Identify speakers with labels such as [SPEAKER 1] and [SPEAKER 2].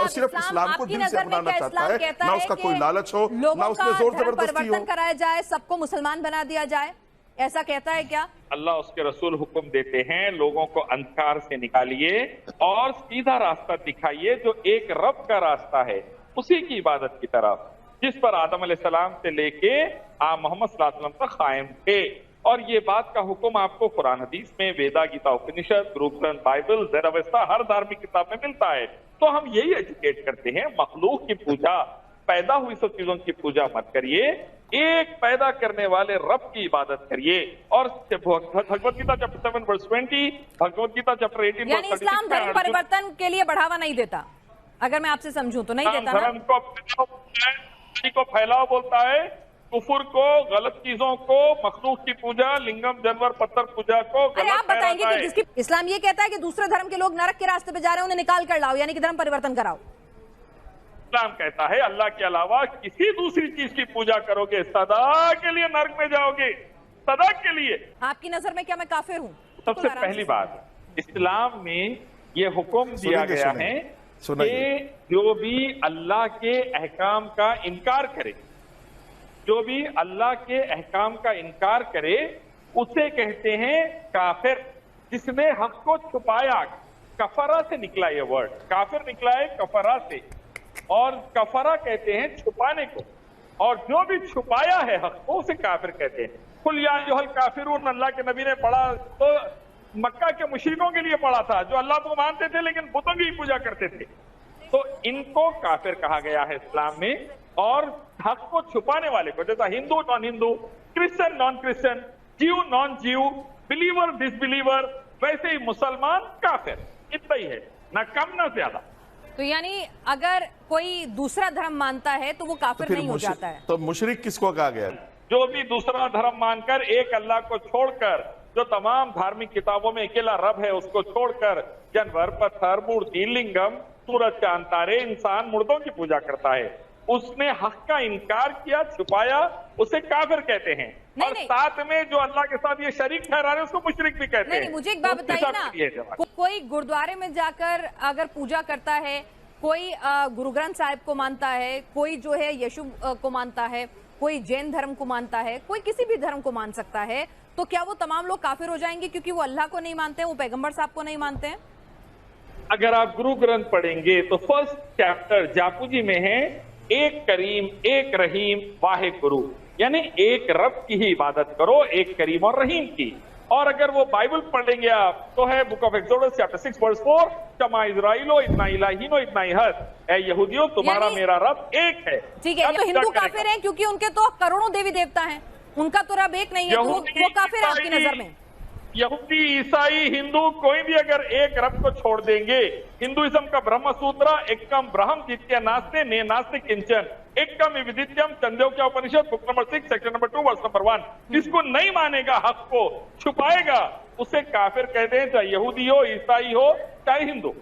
[SPEAKER 1] और सिर्फ इस्लाम को दिल से अपनाना चाहता है, ना उसका कोई लालच हो, ना उसमें जोर जबरदस्ती हो।
[SPEAKER 2] परिवर्तन कराया जाए, सबको मुसलमान बना दिया जाए, ऐसा कहता है क्या?
[SPEAKER 3] अल्लाह उसके रसूल हुक्म देते हैं, लोगों को अंधकार से निकालिए और सीधा रास्ता दिखाइए जो एक रब का रास्ता है, उसी की इबादत की तरफ, जिस पर आदम अलैहिस्सलाम से लेके आप मोहम्मद सल्लल्लाहु अलैहि वसल्लम तक कायम थे। और ये बात का हुक्म आपको कुरान हदीस में, वेदा, गीता, उपनिषद, गुरु ग्रंथ, बाइबल, ज़ेरावस्ता, हर धार्मिक किताब में मिलता है। तो हम यही एजुकेट करते हैं, मखलूक की पूजा, पैदा हुई सब चीजों की पूजा मत करिए, एक पैदा करने वाले रब की इबादत करिए। और Bhagavad Gita chapter 7 verse 20, Bhagavad Gita chapter 18
[SPEAKER 2] यानी इस्लाम धर्म परिवर्तन के लिए बढ़ावा नहीं देता, अगर मैं आपसे समझूं तो नहीं देता ना?
[SPEAKER 3] धर्म को फैलाओ बोलता है, कुफर को, गलत चीजों को, मखलूक की पूजा, लिंगम, जानवर, पत्थर पूजा को गलत।
[SPEAKER 2] आप बताएंगे कि जिसकी इस्लाम ये कहता है कि दूसरे धर्म के लोग नरक के रास्ते पे जा रहे हैं, उन्हें निकाल कर लाओ, यानी कि धर्म परिवर्तन कराओ।
[SPEAKER 3] इस्लाम कहता है अल्लाह के अलावा किसी दूसरी चीज की पूजा करोगे सदा के लिए नरक में जाओगे, सदा के लिए।
[SPEAKER 2] आपकी नजर में क्या मैं काफिर हूँ?
[SPEAKER 3] सबसे पहली बात, इस्लाम में ये हुक्म दिया गया है कि जो भी अल्लाह के अहकाम का इनकार करे, जो भी अल्लाह के अहकाम का इनकार करे, उसे कहते हैं काफिर। जिसने हक को छुपाया, कफरा से निकला ये वर्ड, काफिर निकला है कफरा से, और कफरा कहते हैं छुपाने को, और जो भी छुपाया है हक को उसे काफिर कहते हैं। कुल या अय्युहल काफिरून अल्लाह के नबी ने पढ़ा तो मक्का के मुशरिकों के लिए पढ़ा था, जो अल्लाह को मानते थे लेकिन बुतों की पूजा करते थे। तो इनको काफिर कहा गया है इस्लाम में। और हक को छुपाने वाले को, जैसा Hindu non Hindu, Christian non Christian, जीव नॉन जीव, बिलीवर डिसबिलीवर, वैसे ही मुसलमान काफिर, इतना ही है, ना कम ना ज्यादा।
[SPEAKER 2] तो यानी अगर कोई दूसरा धर्म मानता है तो वो काफिर नहीं हो जाता है?
[SPEAKER 1] तो मुशरिक किसको कहा गया?
[SPEAKER 3] जो भी दूसरा धर्म मानकर एक अल्लाह को छोड़कर, जो तमाम धार्मिक किताबों में अकेला रब है उसको छोड़कर, जानवर, पत्थर, मूर्ति, लिंगम, सूरज, चांद, तारे, इंसान, मुर्दों की पूजा करता है, उसने हक का इनकार किया, छुपाया, उसे काफिर कहते हैं। और साथ में जो अल्लाह के साथ ये शरीक ठहरा रहे उसको मुशरिक भी कहते हैं।
[SPEAKER 2] मुझे एक बात बताइए ना, कोई गुरुद्वारे में जाकर अगर पूजा करता है, कोई गुरु ग्रंथ साहिब को मानता है, कोई जो है यीशु को मानता है, कोई जैन धर्म को मानता है, कोई किसी भी धर्म को मान सकता है, तो क्या वो तमाम लोग काफिर हो जाएंगे क्योंकि वो अल्लाह को नहीं मानते हैं, वो पैगंबर साहब को नहीं मानते हैं?
[SPEAKER 3] अगर आप गुरु ग्रंथ पढ़ेंगे तो फर्स्ट चैप्टर जापू जी में है, एक करीम, एक रहीम, वाहे गुरु, यानी एक रब की ही इबादत करो, एक करीम और रहीम की। और अगर वो बाइबल पढ़ेंगे आप तो है book of Exodus chapter 6 verse 4, शमा इज़राइलो इतना इलाहीनो इतना इहद, ऐ यहूदियों तुम्हारा मेरा रब एक है।
[SPEAKER 2] ठीक है, तो हिंदू काफिर हैं क्योंकि उनके तो करोड़ों देवी देवता हैं, उनका तो रब एक नहीं है, तो वो काफिर है आपकी नजर में?
[SPEAKER 3] यहूदी, ईसाई, हिंदू कोई भी अगर एक रब को छोड़ देंगे, हिंदुइज्म का ब्रह्म सूत्र एकम ब्रह्म जित्य नास्ते ने नास्ते किंचन एकम विदित्यम Chandogya Upanishad book number 6 section number 2 verse number 1। जिसको नहीं मानेगा, हक को छुपाएगा, उसे काफिर कहते हैं, चाहे यहूदी हो, ईसाई हो, चाहे हिंदू।